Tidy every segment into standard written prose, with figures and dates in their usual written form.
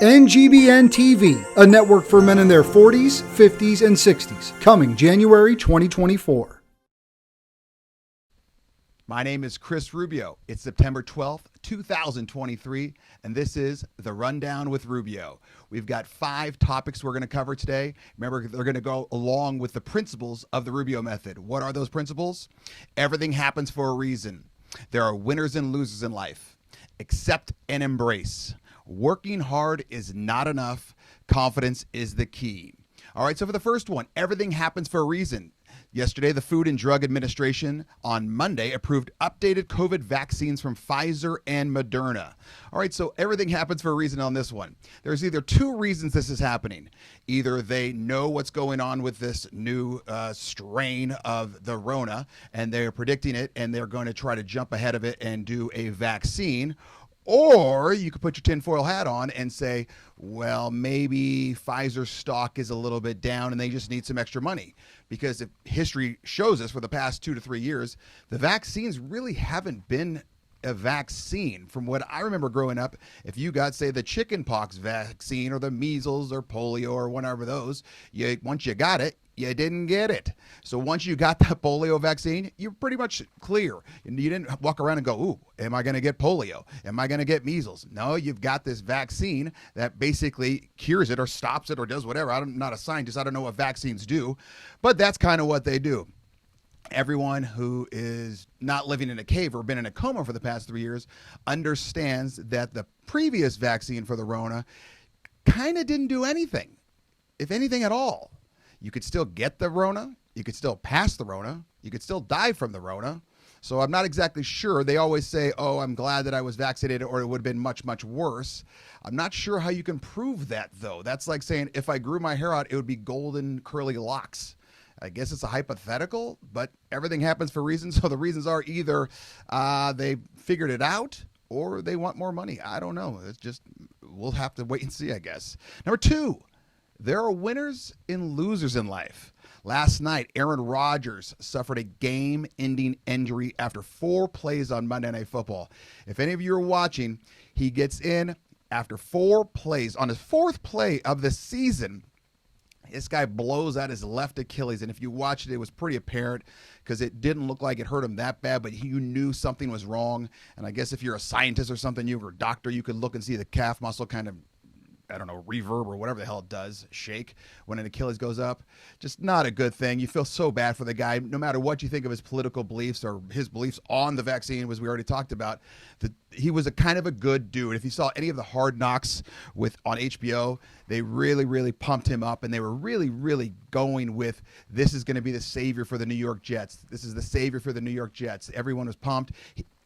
NGBN TV, a network for men in their 40s, 50s, and 60s, coming January 2024. My name is Chris Rubio. It's September 12th, 2023, and this is The Rundown with Rubio. We've got 5 topics we're going to cover today. Remember, they're going to go along with the principles of the Rubio method. What are those principles? Everything happens for a reason. There are winners and losers in life. Accept and embrace. Working hard is not enough. Confidence is the key. All right, so for the first one, everything happens for a reason. Yesterday, the Food and Drug Administration on Monday approved updated COVID vaccines from Pfizer and Moderna. All right, so everything happens for a reason on this one. There's either 2 reasons this is happening. Either they know what's going on with this new strain of the Rona, and they're predicting it, and they're going to try to jump ahead of it and do a vaccine. Or you could put your tinfoil hat on and say, well, maybe Pfizer's stock is a little bit down and they just need some extra money. Because if history shows us for the past 2 to 3 years, the vaccines really haven't been a vaccine. From what I remember growing up, if you got, say, the chickenpox vaccine or the measles or polio or whatever those, once you got it, you didn't get it. So once you got the polio vaccine, you're pretty much clear. And you didn't walk around and go, ooh, am I going to get polio? Am I going to get measles? No, you've got this vaccine that basically cures it or stops it or does whatever. I'm not a scientist. I don't know what vaccines do, but that's kind of what they do. Everyone who is not living in a cave or been in a coma for the past 3 years understands that the previous vaccine for the Rona kind of didn't do anything, if anything at all. You could still get the Rona. You could still pass the Rona. You could still die from the Rona. So I'm not exactly sure. They always say, oh, I'm glad that I was vaccinated or it would have been much, much worse. I'm not sure how you can prove that, though. That's like saying if I grew my hair out, it would be golden curly locks. I guess it's a hypothetical, but everything happens for reasons. So the reasons are either they figured it out or they want more money. I don't know. It's just, we'll have to wait and see, I guess. Number 2. There are winners and losers in life. Last night, Aaron Rodgers suffered a game-ending injury after 4 plays on Monday Night Football. If any of you are watching, he gets in after 4 plays. On his 4th play of the season, this guy blows out his left Achilles. And if you watched it, it was pretty apparent because it didn't look like it hurt him that bad, but you knew something was wrong. And I guess if you're a scientist or something, you're a doctor, you could look and see the calf muscle kind of, I don't know, reverb or whatever the hell it does, shake when an Achilles goes up. Just not a good thing. You feel so bad for the guy, no matter what you think of his political beliefs or his beliefs on the vaccine, as we already talked about. He was a kind of a good dude. If you saw any of the Hard Knocks on HBO, they really, really pumped him up, and they were really, really going with, this is going to be the savior for the New York Jets. This is the savior for the New York Jets. Everyone was pumped.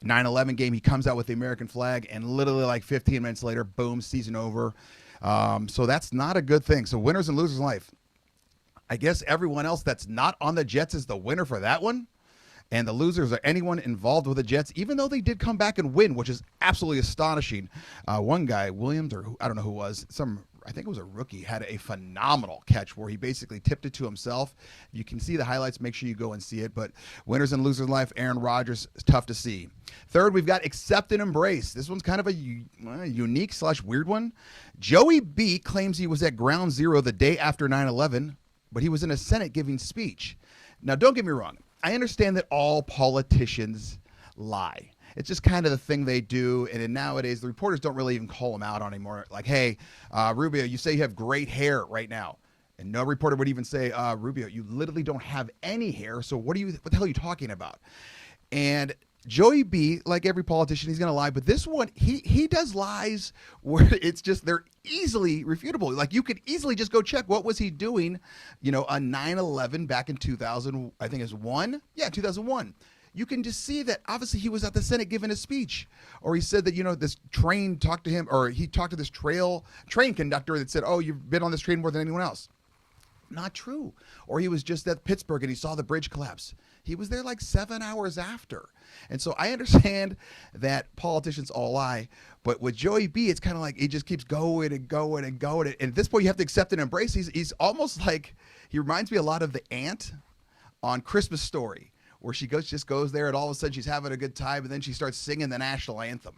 9/11 game, he comes out with the American flag, and literally like 15 minutes later, boom, season over. So that's not a good thing. So winners and losers in life. I guess everyone else that's not on the Jets is the winner for that one. And the losers are anyone involved with the Jets, even though they did come back and win, which is absolutely astonishing. One guy, Williams, or I don't know who it was, I think it was a rookie, had a phenomenal catch where he basically tipped it to himself. You can see the highlights. Make sure you go and see it. But winners and losers in life, Aaron Rodgers, is tough to see. Third, we've got accept and embrace. This one's kind of a unique/weird one. Joey B claims he was at ground zero the day after 9/11, but he was in a Senate giving speech. Now, don't get me wrong. I understand that all politicians lie. It's just kind of the thing they do. And nowadays, the reporters don't really even call them out anymore. Like, hey, Rubio, you say you have great hair right now. And no reporter would even say, Rubio, you literally don't have any hair. So what the hell are you talking about? And Joey B, like every politician, he's going to lie. But this one, he does lies where it's just, they're easily refutable. Like you could easily just go check what was he doing, on 9/11 back in 2000, I think it was 1. Yeah, 2001. You can just see that obviously he was at the Senate giving a speech, or he said that, this train talked to him, or he talked to this train conductor that said, oh, you've been on this train more than anyone else. Not true. Or he was just at Pittsburgh and he saw the bridge collapse. He was there like 7 hours after. And so I understand that politicians all lie, but with Joey B, it's kind of like he just keeps going and going and going. And at this point, you have to accept and embrace. He's almost like, he reminds me a lot of the aunt on Christmas Story, where she just goes there and all of a sudden she's having a good time and then she starts singing the national anthem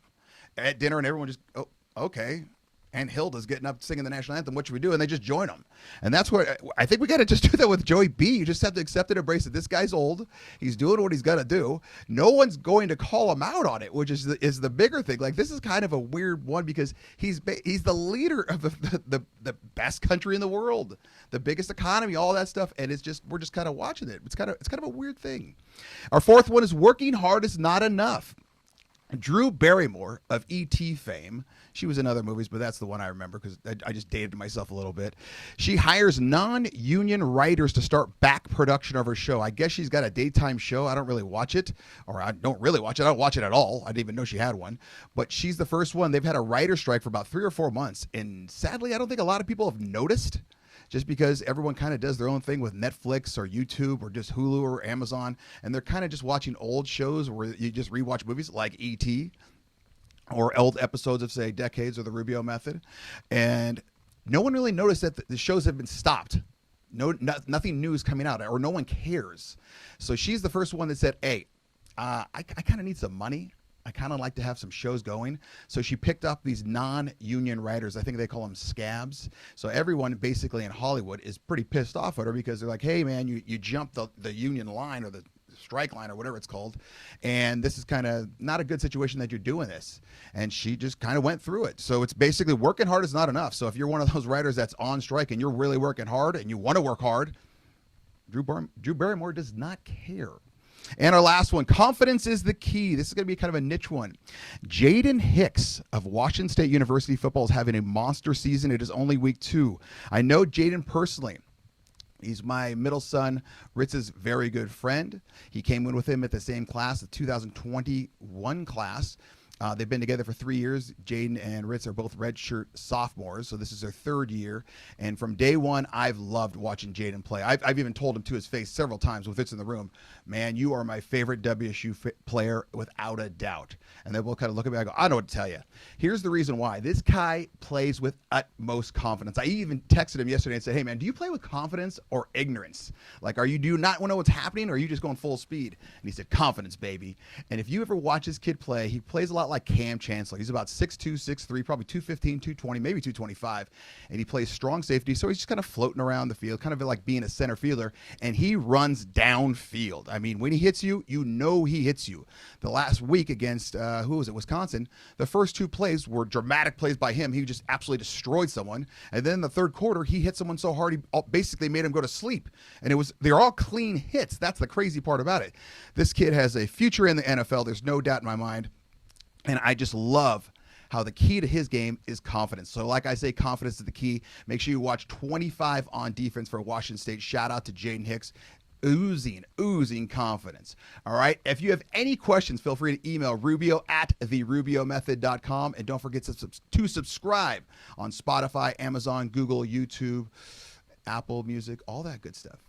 at dinner and everyone just, oh, okay. and Hilda's getting up singing the national anthem. What should we do? And they just join them. And that's what I think we got to just do that with Joey B. You just have to accept and embrace it. This guy's old. He's doing what he's got to do. No one's going to call him out on it, which is the bigger thing. Like, this is kind of a weird one because he's the leader of the best country in the world, the biggest economy, all that stuff. And it's just, we're just kind of watching it. It's kind of a weird thing. Our fourth one is working hard is not enough. Drew Barrymore of E.T. fame, she was in other movies, but that's the one I remember because I just dated myself a little bit. She hires non-union writers to start back production of her show. I guess she's got a daytime show. I don't really watch it, or I don't really watch it. I don't watch it at all. I didn't even know she had one. But she's the first one. They've had a writer strike for about 3 or 4 months, and sadly, I don't think a lot of people have noticed. Just because everyone kind of does their own thing with Netflix or YouTube or just Hulu or Amazon, and they're kind of just watching old shows where you just rewatch movies like E.T. or old episodes of, say, Decades or The Rubio Method, and no one really noticed that the shows have been stopped. Nothing new is coming out, or no one cares. So she's the first one that said, hey, I kind of need some money. I kind of like to have some shows going. So she picked up these non-union writers. I think they call them scabs. So everyone basically in Hollywood is pretty pissed off at her because they're like, hey, man, you jumped the union line or the strike line or whatever it's called. And this is kind of not a good situation that you're doing this. And she just kind of went through it. So it's basically working hard is not enough. So if you're one of those writers that's on strike and you're really working hard and you want to work hard, Drew Barrymore does not care. And our last one, confidence is the key. This is going to be kind of a niche one. Jaden Hicks of Washington State University football is having a monster season. It is only week 2. I know Jaden personally. He's my middle son, Ritz's very good friend. He came in with him at the same class, the 2021 class. They've been together for 3 years. Jaden and Ritz are both redshirt sophomores, so this is their 3rd year. And from day one, I've loved watching Jaden play. I've even told him to his face several times with Ritz in the room, man, you are my favorite WSU player without a doubt. And they both kind of look at me and I go, I don't know what to tell you. Here's the reason why. This guy plays with utmost confidence. I even texted him yesterday and said, hey, man, do you play with confidence or ignorance? Like, do you not want to know what's happening, or are you just going full speed? And he said, confidence, baby. And if you ever watch this kid play, he plays a lot like Cam Chancellor. He's about 6'2", 6'3", probably 215, 220, maybe 225. And he plays strong safety, so he's just kind of floating around the field, kind of like being a center fielder. And he runs downfield. I mean, when he hits you, you know he hits you. The last week against, Wisconsin, the first 2 plays were dramatic plays by him. He just absolutely destroyed someone. And then in the 3rd quarter, he hit someone so hard, he basically made him go to sleep. And they're all clean hits. That's the crazy part about it. This kid has a future in the NFL. There's no doubt in my mind. And I just love how the key to his game is confidence. So like I say, confidence is the key. Make sure you watch 25 on defense for Washington State. Shout out to Jaden Hicks. Oozing confidence. All right. If you have any questions, feel free to email rubio@therubiomethod.com. And don't forget to subscribe on Spotify, Amazon, Google, YouTube, Apple Music, all that good stuff.